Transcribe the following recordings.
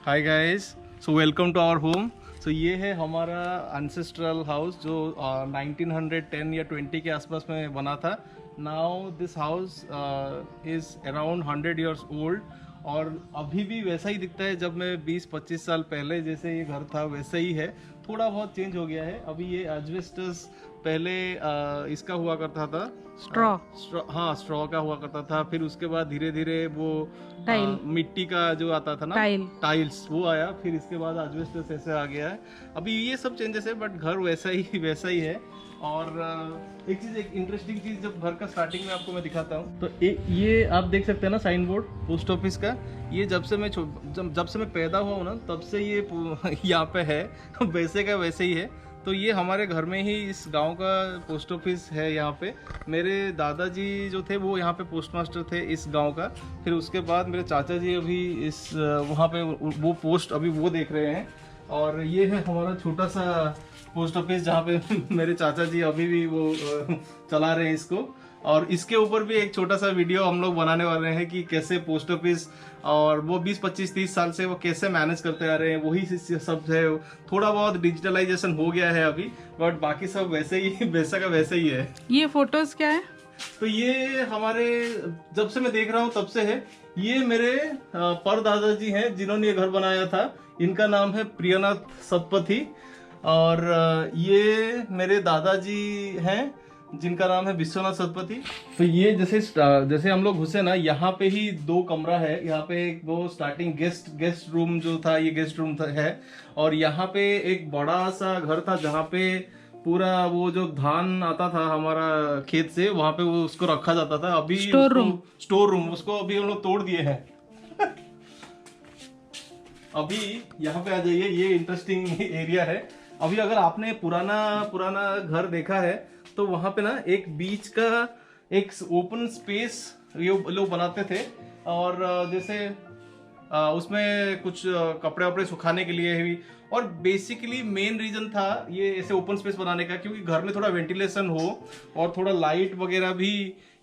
Hi guys, so welcome to our home. So ये है हमारा एंसेस्ट्रल हाउस जो 1910 या 20 के आसपास में बना था। Now this house is around 100 years old और अभी भी वैसा ही दिखता है जब मैं 20-25 साल पहले जैसे ये घर था वैसा ही है। थोड़ा बहुत चेंज हो गया है। अभी ये एस्बेस्टस पहले इसका हुआ करता था, स्ट्रॉ। हाँ स्ट्रॉ का हुआ करता था। फिर उसके बाद धीरे धीरे वो मिट्टी का जो आता था ना, टाइल्स वो आया। फिर इसके बाद एस्बेस्टस ऐसे आ गया है। अभी ये सब चेंजेस है बट घर वैसा ही है। और एक इंटरेस्टिंग चीज जब घर का स्टार्टिंग में आपको मैं दिखाता हूँ तो ये आप देख सकते हैं ना, साइन बोर्ड पोस्ट ऑफिस का। ये जब से मैं पैदा हुआ हूँ ना तब से ये यहाँ पे है, वैसे का वैसे ही है। तो ये हमारे घर में ही इस गांव का पोस्ट ऑफिस है। यहाँ पे मेरे दादाजी जो थे वो यहाँ पे पोस्ट मास्टर थे इस गांव का। फिर उसके बाद मेरे चाचा जी अभी इस वहाँ पे वो पोस्ट अभी वो देख रहे हैं। और ये है हमारा छोटा सा पोस्ट ऑफिस जहाँ पे मेरे चाचा जी अभी भी वो चला रहे हैं इसको। और इसके ऊपर भी एक छोटा सा वीडियो हम लोग बनाने वाले हैं कि कैसे पोस्ट ऑफिस और वो 20-25-30 साल से वो कैसे मैनेज करते आ रहे हैं। वही सब है। थोड़ा बहुत डिजिटलाइजेशन हो गया है अभी बट बाकी सब वैसे ही वैसा का वैसे ही है। ये फोटोज क्या है? तो ये हमारे जब से मैं देख रहा हूँ तब से है। ये मेरे परदादा जी हैं जिन्होंने ये घर बनाया था। इनका नाम है प्रियनाथ सतपथी। और ये मेरे दादाजी हैं जिनका नाम है विश्वनाथ सतपथी। तो ये जैसे हम लोग घुसे ना, यहाँ पे ही 2 कमरा है। यहाँ पे एक वो स्टार्टिंग गेस्ट रूम जो था, ये गेस्ट रूम है। और यहाँ पे एक बड़ा सा घर था जहाँ पे पूरा वो जो धान आता था हमारा खेत से, वहां पे वो उसको रखा जाता था। अभी स्टोर रूम उसको अभी हम लोग तोड़ दिए हैं। अभी यहाँ पे आ जाइए, ये इंटरेस्टिंग एरिया है। अभी अगर आपने पुराना घर देखा है तो वहां पे ना एक बीच का एक ओपन स्पेस ये लोग बनाते थे। और जैसे उसमें कुछ कपड़े वपड़े सुखाने के लिए भी। और बेसिकली मेन रीजन था ये ऐसे ओपन स्पेस बनाने का क्योंकि घर में थोड़ा वेंटिलेशन हो और थोड़ा लाइट वगैरह भी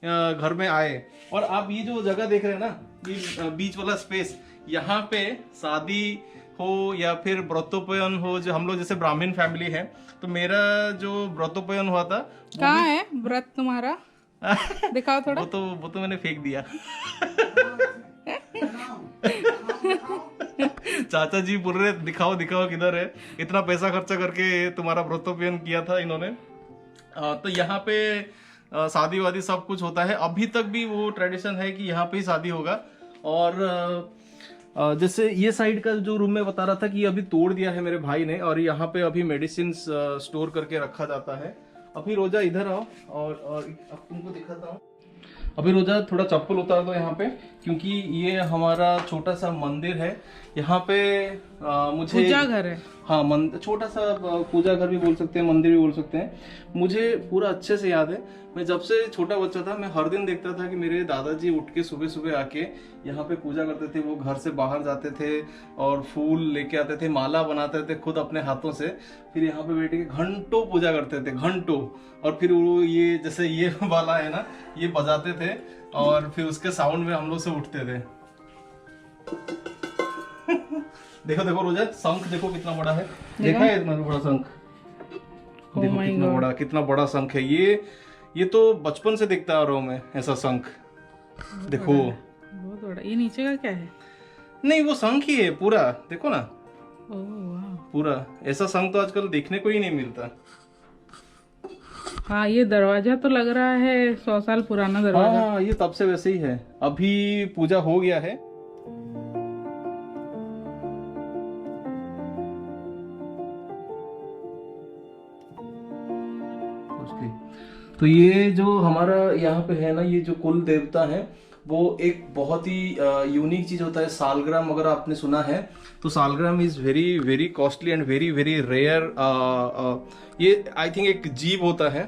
घर में आए। और आप ये जो जगह देख रहे हैं ना, ये बीच वाला स्पेस, यहाँ पे शादी हो या फिर व्रतोपयन हो, जो हम लोग जैसे ब्राह्मण फैमिली है तो मेरा जो व्रतोपयन हुआ था। कहाँ है व्रत तुम्हारा? दिखाओ थोड़ा। वो तो मैंने फेंक दिया। चाचा जी बोल रहे दिखाओ किधर है, इतना पैसा खर्चा करके तुम्हारा व्रतोपयन किया था इन्होंने। तो यहाँ पे शादी वादी सब कुछ होता है। अभी तक भी वो ट्रेडिशन है कि यहाँ पे ही शादी होगा। और जैसे ये साइड का जो रूम में बता रहा था कि अभी तोड़ दिया है मेरे भाई ने। और यहाँ पे अभी मेडिसिन स्टोर करके रखा जाता है। अभी रोजा इधर आओ और अब तुमको दिखाता हूँ। अभी रोजा थोड़ा चप्पल उतार दो यहाँ पे, क्योंकि ये हमारा छोटा सा मंदिर है। यहाँ पे मुझे पूजा घर है। हाँ, छोटा सा पूजा घर भी बोल सकते हैं, मंदिर भी बोल सकते हैं। मुझे पूरा अच्छे से याद है। मैं जब से छोटा बच्चा था मैं हर दिन देखता था कि मेरे दादाजी उठ के सुबह सुबह आके यहाँ पे पूजा करते थे। वो घर से बाहर जाते थे और फूल लेके आते थे, माला बनाते थे खुद अपने हाथों से। फिर यहाँ पे बैठ के घंटों पूजा करते थे, घंटों। और फिर वो ये जैसे ये वाला है ना, ये बजाते थे और फिर उसके साउंड में हम लोग से उठते थे। देखो रोजा, शंख देखो कितना बड़ा है। देखा है इतना बड़ा शंख? देखो कितना बड़ा शंख है ये तो बचपन से देखता आ रहा हूँ मैं ऐसा शंख। देखो बहुत बड़ा। ये नीचे का क्या है? नहीं, वो शंख ही है पूरा, देखो ना। वाह, पूरा ऐसा शंख तो आजकल देखने को ही नहीं मिलता। हाँ, ये दरवाजा तो लग रहा है 100 साल पुराना दरवाजा। हाँ, ये तब से वैसे ही है। अभी पूजा हो गया है। तो ये जो हमारा यहाँ पे है ना, ये जो कुल देवता है वो एक बहुत ही यूनिक चीज होता है। सालग्राम अगर आपने सुना है तो Shaligram is very very costly and very very rare. ये आई थिंक एक जीव होता है,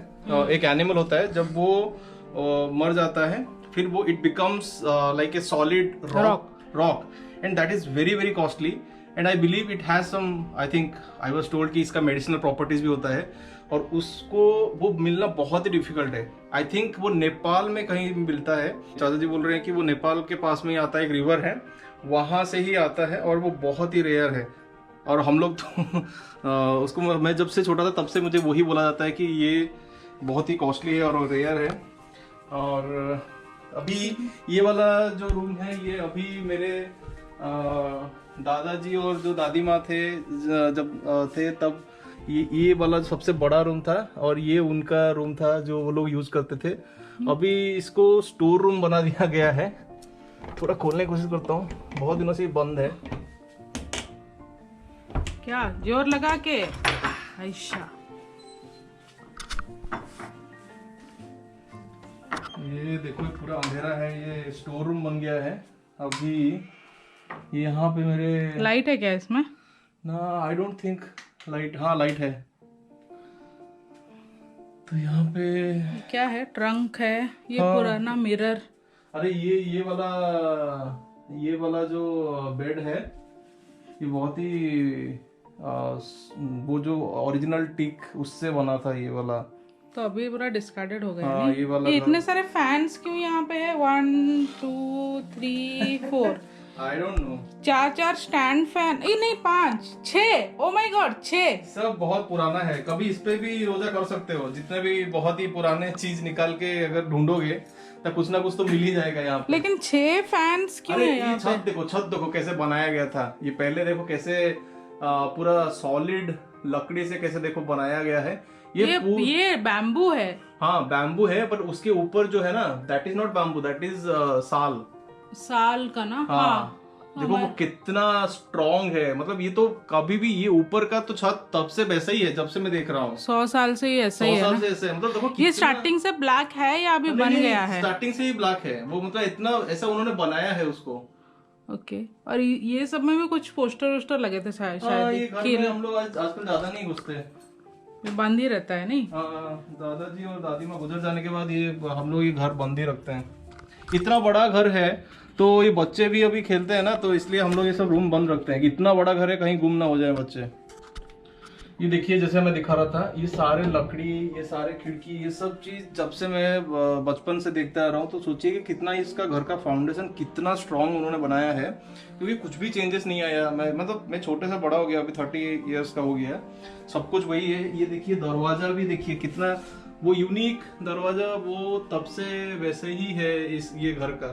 एक एनिमल होता है। जब वो मर जाता है फिर वो it becomes like a solid rock and that is very very costly. And I believe it has some, I think I was told कि इसका मेडिसिनल प्रॉपर्टीज भी होता है। और उसको वो मिलना बहुत ही डिफिकल्ट है। आई थिंक वो नेपाल में कहीं मिलता है। चाचा जी बोल रहे हैं कि वो नेपाल के पास में ही आता है, एक रिवर है वहाँ से ही आता है और वो बहुत ही रेयर है। और हम लोग तो उसको मैं जब से छोटा था तब से मुझे वही बोला जाता है कि ये बहुत ही कॉस्टली है और रेयर है। और अभी ये वाला जो रूम है ये अभी मेरे दादाजी और जो दादी माँ थे जब थे तब ये वाला सबसे बड़ा रूम था और ये उनका रूम था जो वो लोग यूज करते थे। अभी इसको स्टोर रूम बना दिया गया है। थोड़ा खोलने की कोशिश करता हूँ, बहुत दिनों से ये बंद है। क्या जोर लगा के ऐसा। ये देखो पूरा अंधेरा है, ये स्टोर रूम बन गया है। अभी यहाँ पे मेरे लाइट है क्या इसमें? ना, आई डोंट थिंक लाइट, हाँ लाइट है। तो यहाँ पे क्या है? ट्रंक है ये, हाँ। पुराना मिरर। अरे ये वाला जो बेड है ये बहुत ही वो जो ओरिजिनल टीक उससे बना था ये वाला। तो अभी पूरा डिस्कार्डेड हो गया। हाँ, नहीं? ये वाला इतने सारे फैंस क्यों यहाँ पे है? 1 2 3 4 I don't know. 4 stand fan. नहीं 5 6। Oh my God 6। सब बहुत पुराना है, कभी इस पे भी रोजा कर सकते हो। जितने भी बहुत ही पुराने चीज निकाल के अगर ढूंढोगे तो कुछ ना कुछ तो मिल ही जाएगा यहाँ पे। लेकिन 6 फैंस क्यों अरे है यहाँ ये छत देखो कैसे बनाया गया था। ये पहले देखो कैसे पूरा सॉलिड लकड़ी से कैसे देखो बनाया गया है। ये बैम्बू है। हाँ बैम्बू है, पर उसके ऊपर जो है ना that is not bamboo, that is साल का ना। हाँ देखो वो कितना स्ट्रॉन्ग है। मतलब ये तो कभी भी, ये ऊपर का तो छत तब से वैसा ही है जब से मैं देख रहा हूँ। 100 साल से ही ऐसा ही है 100 साल ना? से ऐसे है। मतलब देखो ये स्टार्टिंग से ब्लैक है या अभी बन गया है? स्टार्टिंग से ही ब्लैक है वो, मतलब इतना ऐसा उन्होंने बनाया है उसको। ओके। और ये सब में भी कुछ पोस्टर वोस्टर लगे थे शायद। ये घर में हम लोग आजकल ज्यादा नहीं घुसते, ये बंद ही रहता है। नहीं दादाजी और दादी माँ गुजर जाने के बाद ये हम लोग ये घर बंद ही रखते हैं। इतना बड़ा घर है तो ये बच्चे भी अभी खेलते हैं ना, तो इसलिए हम लोग ये सब रूम बंद रखते हैं कि इतना बड़ा घर है कहीं गुम ना हो जाए बच्चे। ये देखिए जैसे मैं दिखा रहा था, ये सारे लकड़ी, ये सारे खिड़की, ये सब चीज जब से मैं बचपन से देखता आ रहा हूँ। तो सोचिए कि कितना इसका घर का फाउंडेशन कितना स्ट्रांग उन्होंने बनाया है, क्योंकि कुछ भी चेंजेस नहीं आया। मैं छोटे से बड़ा हो गया, अभी 30 इयर्स का हो गया, सब कुछ वही है। ये देखिए दरवाजा भी देखिए कितना वो यूनिक दरवाजा, वो तब से वैसे ही है ये घर का।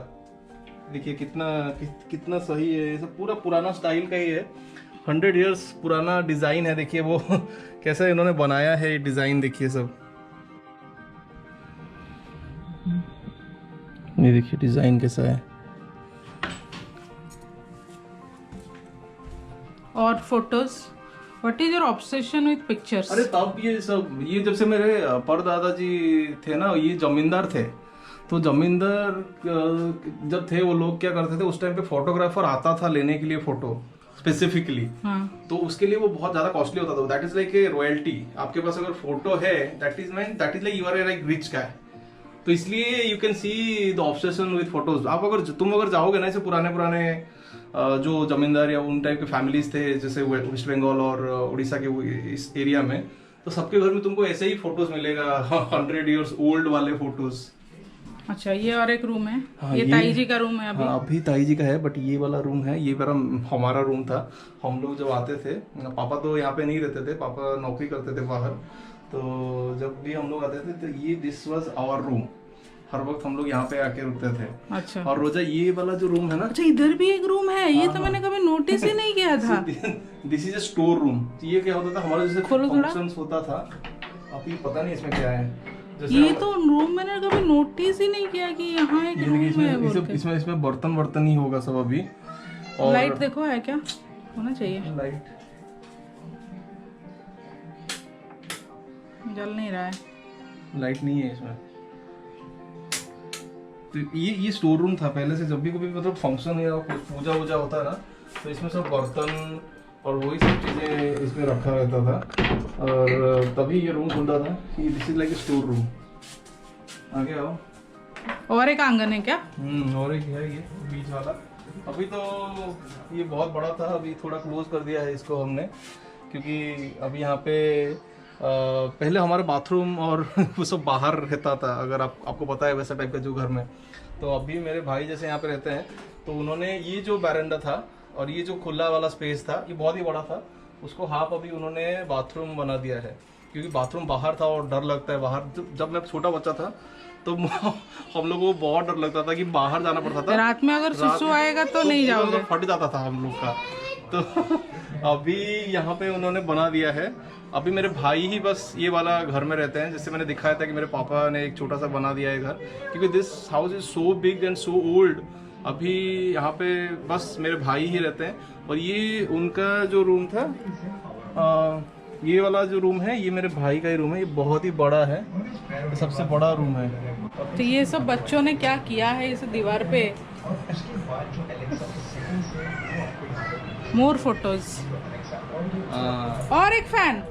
देखिए कितना सही है। ये सब पूरा पुराना स्टाइल का ही है, 100 इयर्स पुराना डिजाइन है। देखिए वो कैसे इन्होंने बनाया है ये डिजाइन, देखिए सब। ये देखिए डिजाइन कैसा है। और photos, what is your obsession with pictures? अरे तब ये जब से मेरे परदादाजी थे ना, ये जमींदार थे। तो जमींदार जब थे वो लोग क्या करते थे, उस टाइम पे फोटोग्राफर आता था लेने के लिए फोटो स्पेसिफिकली। हाँ। तो उसके लिए वो बहुत ज्यादा कॉस्टली होता था। That is like a royalty. आपके पास अगर फोटो है that is like you are like rich guy. तो इसलिए you can see the obsession with photos. आप तुम अगर जाओगे ना ऐसे पुराने जो जमींदार या उन टाइप के फैमिलीज थे जैसे वेस्ट बंगाल और उड़ीसा के इस एरिया में, तो सबके घर में तुमको ऐसे ही फोटोज मिलेगा, 100 इयर्स ओल्ड वाले फोटोज। अच्छा, ये और एक रूम है। हाँ, ये ताई जी का रूम है अभी। हाँ अभी ताई जी का है, बट ये वाला रूम है, ये हमारा रूम था। हम लोग जब आते थे, पापा तो यहाँ पे नहीं रहते थे, पापा नौकरी करते थे बाहर। तो जब भी हम लोग आते थे तो ये दिस वाज आवर रूम। हर वक्त हम लोग यहाँ पे आके रुकते थे। अच्छा। और रोजा ये वाला जो रूम है ना, अच्छा इधर भी एक रूम है। ये तो मैंने कभी नोटिस ही नहीं किया था। This is a store room. ये क्या होता था, हमारा जैसे फंक्शंस होता था। अभी पता नहीं इसमें क्या है। ये तो रूम मैंने कभी नोटिस ही नहीं किया कि यहाँ एक रूम है। इसमें बर्तन ही होगा सब अभी। और लाइट देखो है क्या, होना चाहिए। लाइट जल नहीं रहा है, लाइट नहीं है इसमें। तो ये स्टोर रूम था पहले से। जब भी कोई मतलब फंक्शन या पूजा वूजा होता है ना, तो इसमें सब बर्तन और वही सब चीजें इसमें रखा रहता था। और तभी ये रूम खुलता था। ये this is like store room. आगे आओ। और एक आंगन है क्या? और एक है ये बीच वाला। अभी तो ये बहुत बड़ा था, अभी थोड़ा क्लोज कर दिया है इसको हमने, क्योंकि अभी यहाँ पे पहले हमारा बाथरूम और वो सब बाहर रहता था, अगर आपको पता है वैसा टाइप का जो घर में। तो अभी मेरे भाई जैसे यहाँ पे रहते हैं, तो उन्होंने ये जो बैरंडा था और ये जो खुला वाला स्पेस था, ये बहुत ही बड़ा था, उसको हाफ अभी उन्होंने बाथरूम बना दिया है। क्योंकि बाथरूम बाहर था और डर लगता है बाहर। जब मैं छोटा बच्चा था तो हम लोगों को बहुत डर लगता था कि बाहर जाना पड़ता था। रात में अगर सुसु आएगा तो नहीं जाओगे, फट जाता था हम लोग का। तो अभी यहाँ पे उन्होंने बना दिया है। अभी मेरे भाई ही बस ये वाला घर में रहते हैं, जिससे मैंने दिखाया था कि मेरे पापा ने एक छोटा सा बना दिया है घर, क्योंकि this house is so big and so old. अभी यहाँ पे बस मेरे भाई ही रहते हैं। और ये उनका जो रूम था, ये वाला जो रूम है, ये मेरे भाई का ही रूम है। ये बहुत ही बड़ा है, सबसे बड़ा रूम है। तो ये सब बच्चों ने क्या किया है इस दीवार पे? मोर फोटोज और एक फैन।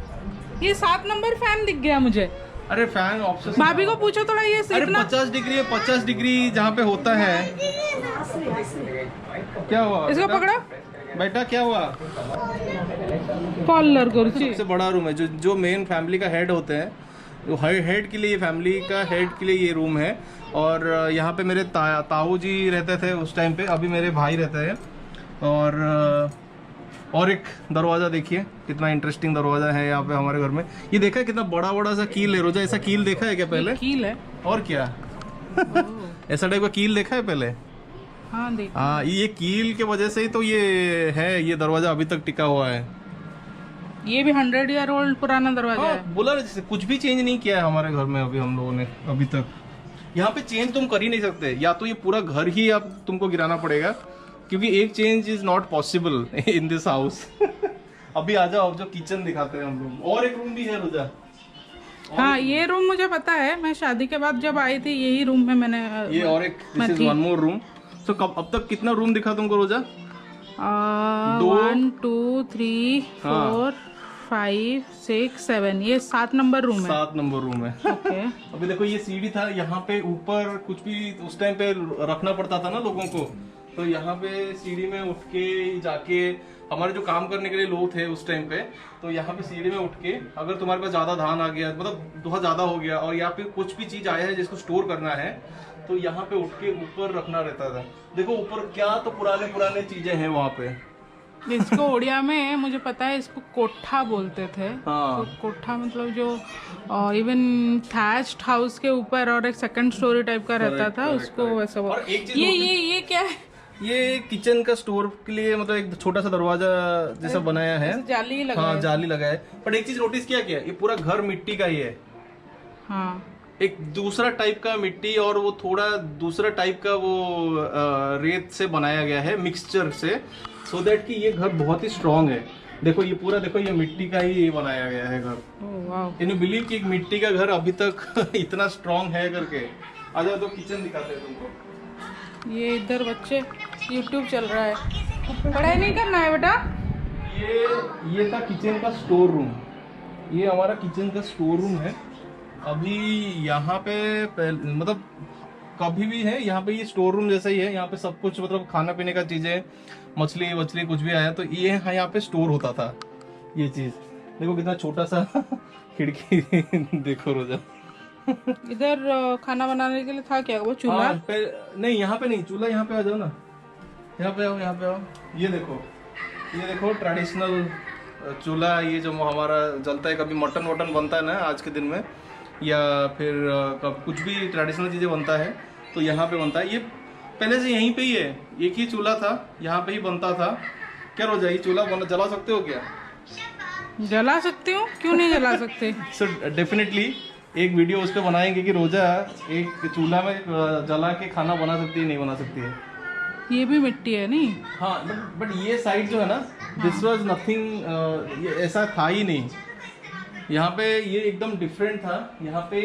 ये 7 नंबर फैन दिख गया मुझे। अरे फैन ऑप्शन, भाभी को पूछो थोड़ा ये अरे 50 डिग्री है, 50 डिग्री जहाँ पे होता है। क्या हुआ? इसको पकड़ो बेटा, क्या हुआ? कॉलर कुर्सी। सबसे बड़ा रूम है, जो मेन फैमिली का हेड होते हैं, जो हेड के लिए, फैमिली का हेड के लिए ये रूम है। और यहाँ पे मेरे ताऊ जी रहते थे उस टाइम पे, अभी मेरे भाई रहते हैं। और एक दरवाज़ा देखिए, कितना इंटरेस्टिंग दरवाज़ा है यहाँ पे हमारे घर में। ये देखा है कितना बड़ा बड़ा सा कील है? रोजा ऐसा कील देखा है क्या पहले? कील है और क्या? ऐसा टाइप का कील देखा है पहले? हाँ, ये कील के वजह से ही तो ये है, ये दरवाजा अभी तक टिका हुआ है। ये भी 100 ईयर ओल्ड पुराना दरवाजा है। बोला ना, जैसे कुछ भी चेंज नहीं किया है हमारे घर में अभी हम लोगों ने अभी तक। यहाँ पे चेंज तुम कर ही नहीं सकते, या तो ये पूरा घर ही अब तुमको गिराना पड़ेगा, क्योंकि एक change is not possible in this house. अभी आ जाओ, जो किचन दिखाते हैं हम लोग। और एक रूम भी है रोजा। हाँ, ये रूम मुझे पता है, मैं शादी के बाद जब आई थी यही रूम में मैंने ये और एक, this is one more room. तो अब तक कितना रूम दिखा तुमको रोजा? 1 2 3 4 5 6 7, ये 7 नंबर रूम है। 7 नंबर रूम है। ओके। अभी देखो, ये सीढ़ी था, यहाँ पे ऊपर कुछ भी उस टाइम पे रखना पड़ता था ना लोगों को, तो यहाँ पे सीढ़ी में उठ के जाके, हमारे जो काम करने के लिए लोग थे उस टाइम पे, तो यहाँ पे सीढ़ी में उठ के, अगर तुम्हारे पास ज्यादा धान आ गया, मतलब बहुत ज्यादा हो गया, और यहाँ पे कुछ भी चीज आया है जिसको स्टोर करना है, तो यहाँ पे उठ के ऊपर रखना रहता था। देखो ऊपर क्या तो पुराने चीजें हैं वहाँ पे। इसको उड़िया में मुझे पता है, इसको कोठा बोलते थे। हाँ। तो कोठा मतलब जो इवन थैच्ड हाउस के ऊपर और एक सेकंड स्टोरी टाइप का रहता था, उसको वैसा बोल। ये क्या है? ये किचन का स्टोर के लिए, मतलब एक छोटा सा दरवाजा जैसा बनाया है, जाली लगा है। हाँ, जाली लगा है। पर एक चीज नोटिस किया क्या, ये पूरा घर मिट्टी का ही है। हाँ, एक दूसरा टाइप का मिट्टी और वो थोड़ा दूसरा टाइप का वो रेत से बनाया गया है, मिक्सचर से, सो दैट कि ये घर बहुत ही स्ट्रांग है। देखो ये पूरा, देखो ये मिट्टी का ही बनाया गया है घर। कैन यू बिलीव कि एक मिट्टी का घर अभी तक इतना स्ट्रांग है करके। आ जाओ तो किचन दिखाते हैं तुमको। ये इधर बच्चे YouTube चल रहा है, पढ़ाई नहीं करना है बेटा। ये था किचन का स्टोर रूम। ये हमारा किचन का स्टोर रूम है। अभी यहाँ पे मतलब कभी भी है, यहाँ पे ये स्टोर रूम जैसा ही है। यहाँ पे सब कुछ, मतलब खाना पीने का चीजें, मछली वछली कुछ भी आया तो ये यहाँ पे स्टोर होता था। ये चीज देखो कितना छोटा सा खिड़की देखो रोजा। इधर खाना बनाने के लिए था क्या वो चूल्हा? नहीं, यहाँ पे नहीं, चूल्हा यहाँ पे आ जाओ ना, यहाँ पे आओ, यहाँ पे आओ। ये देखो ट्रेडिशनल चूल्हा, ये जो हमारा जलता है। कभी मटन वटन बनता है ना आज के दिन में, या फिर कुछ भी ट्रेडिशनल चीजें बनता है तो यहाँ पे बनता है। ये पहले से यहीं पे ही है, एक ही चूल्हा था, यहाँ पे ही बनता था। क्या रोजा, ये चूल्हा जला सकते हो क्या? जला सकती हूँ, क्यों नहीं जला सकते? सो डेफिनेटली एक वीडियो उस पर बनाएंगे कि रोजा एक चूल्हा में जला के खाना बना सकती है, नहीं बना सकती है। ये भी मिट्टी है नहीं? हाँ, बट ये साइड जो है ना, दिस वाज नथिंग, ऐसा था ही नहीं। यहाँ पे ये एकदम डिफरेंट था। यहाँ पे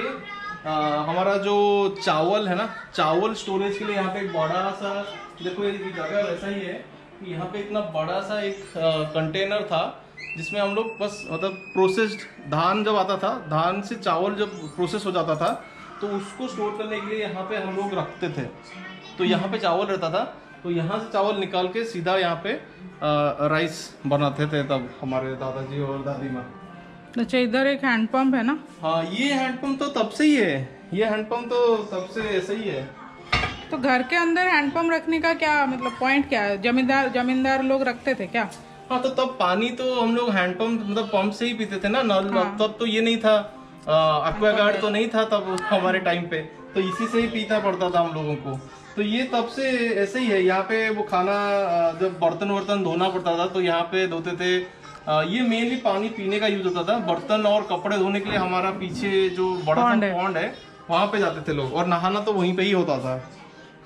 हमारा जो चावल है ना, चावल स्टोरेज के लिए यहाँ पे एक बड़ा सा, देखो ये जगह वैसा ही है कि यहाँ पे इतना बड़ा सा एक कंटेनर था, जिसमें हम लोग बस, मतलब प्रोसेस्ड धान जब आता था, धान से चावल जब प्रोसेस हो जाता था, तो उसको स्टोर करने के लिए यहाँ पे हम लोग रखते थे। तो यहाँ पे चावल रहता था, तो यहाँ से चावल निकाल के सीधा यहाँ पे राइस बनाते थे तब हमारे दादाजी और दादी माँ। अच्छा, इधर एक हैंडपंप है ना? हाँ, ये हैंडपंप तो तब से ही है, ये हैंडपंप तो तब से ऐसे ही है। तो घर के अंदर हैंडपंप रखने का क्या मतलब पॉइंट क्या है? जमींदार लोग रखते थे क्या? हाँ, तो तब पानी तो हम लोग हैंडपंप मतलब पंप से ही पीते थे ना, नल। हाँ। तब तो ये नहीं था, एक्वागार्ड तो नहीं था तब हमारे टाइम पे, तो इसी से ही पीना पड़ता था हम लोगों को। तो ये तब से ऐसे ही है। यहाँ पे वो खाना जब बर्तन वर्तन धोना पड़ता था तो यहाँ पे धोते थे। ये मेनली पानी पीने का यूज होता था। बर्तन और कपड़े धोने के लिए हमारा पीछे जो बड़ा सा पॉन्ड है वहाँ पे जाते थे लोग, और नहाना तो वहीं पे ही होता था।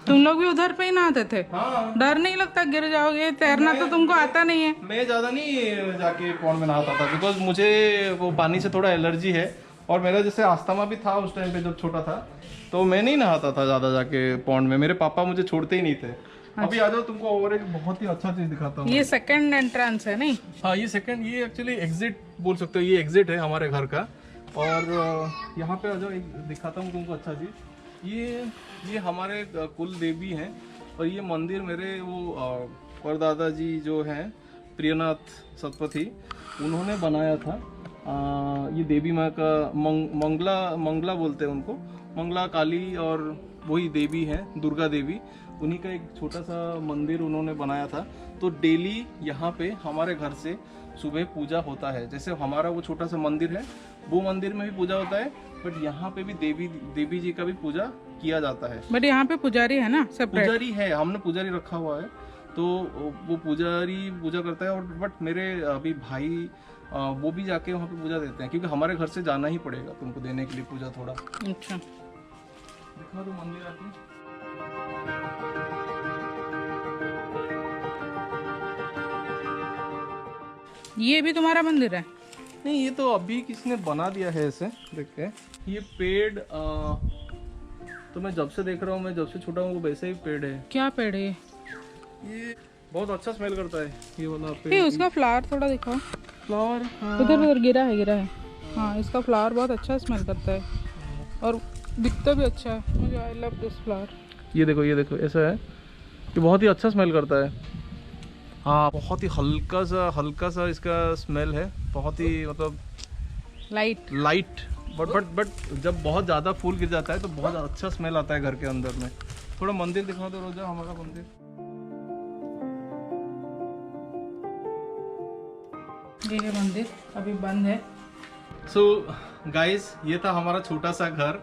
तुम लोग भी उधर पे ही नहाते थे? हाँ। डर नहीं लगता गिर जाओगे? तैरना तो तुमको आता नहीं है। मैं ज्यादा नहीं जाके पॉन्ड में नहाता था, बिकॉज मुझे वो पानी से थोड़ा एलर्जी है, और मेरा जैसे अस्थमा भी था उस टाइम पे जब छोटा था, तो मैं नहीं नहाता था ज्यादा जाके पॉन्ड में। मेरे पापा मुझे छोड़ते ही नहीं थे। अभी आ जाओ, तुमको और एक बहुत ही अच्छा चीज दिखाता हूँ। ये सेकंड एंट्रेंस है नहीं? हाँ, ये सेकंड, ये एक्चुअली एग्जिट बोल सकते हो, ये एग्जिट है हमारे घर का। और यहाँ पे आ जाओ, एक दिखाता हूँ तुमको अच्छा चीज। ये हमारे कुल देवी हैं, और ये मंदिर मेरे वो परदादा जी जो हैं प्रियनाथ सतपथी, उन्होंने बनाया था। ये देवी माँ का मंगला बोलते हैं उनको, मंगला काली, और वही देवी हैं दुर्गा देवी, उन्हीं का एक छोटा सा मंदिर उन्होंने बनाया था। तो डेली यहाँ पे हमारे घर से सुबह पूजा होता है। जैसे हमारा वो छोटा सा मंदिर है, वो मंदिर में भी पूजा होता है, बट यहाँ पे भी देवी जी का भी पूजा किया जाता है। बट यहाँ पे पुजारी है ना सेपरेट? पुजारी है, हमने पुजारी रखा हुआ है, तो वो पुजारी पूजा करता है। और बट मेरे अभी भाई वो भी जाके वहाँ पे पूजा देते हैं, क्योंकि हमारे घर से जाना ही पड़ेगा तुमको देने के लिए पूजा थोड़ा। अच्छा, दिखा दो मंदिर आके। ये भी तुम्हारा मंदिर है? नहीं, ये तो अभी किसी ने बना दिया है ऐसे, देख के। ये पेड़ तो मैं जब से देख रहा हूँ, मैं जब से छोटा हूँ वैसे ही पेड़ है। क्या पेड़ है ये? बहुत अच्छा स्मेल करता है ये वाला पेड़। ये उसका फ्लावर थोड़ा दिखाओ। फ्लावर? हाँ। उधर गिरा है। हाँ, इसका फ्लावर बहुत अच्छा स्मेल करता है, और दिखता भी अच्छा है। मुझे आई लव दिस फ्लावर। ये देखो ऐसा है, ये बहुत ही अच्छा स्मेल करता है। हाँ, बहुत ही हल्का सा इसका स्मेल है, बहुत ही मतलब लाइट। बट जब बहुत ज़्यादा फूल गिर जाता है तो बहुत अच्छा स्मेल आता है घर के अंदर में। थोड़ा मंदिर दिखा दो रोजा, हमारा मंदिर। ये मंदिर अभी बंद है। सो गाइस, ये था हमारा छोटा सा घर।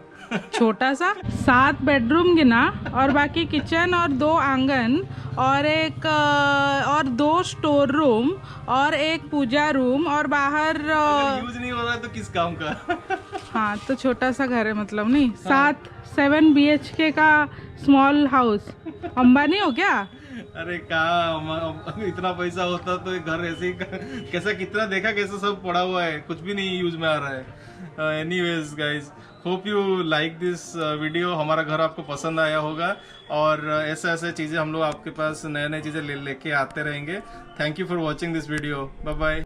छोटा सा 7 बेडरूम गिना, और बाकी किचन और 2 आंगन और 2 स्टोर रूम और 1 पूजा रूम, और बाहर यूज नहीं हो रहा है तो किस काम का। हाँ, तो छोटा सा घर है मतलब। नहीं, 7 BHK का स्मॉल हाउस। अंबानी हो क्या? अरे कहाँ, इतना पैसा होता तो घर ऐसे ही कैसा, कितना देखा कैसा सब पड़ा हुआ है, कुछ भी नहीं यूज में आ रहा है। Anyways guys, hope you like this video. हमारा घर आपको पसंद आया होगा, और ऐसे चीज़ें हम लोग आपके पास नए चीज़ें लेके आते रहेंगे। Thank you for watching this video. Bye bye.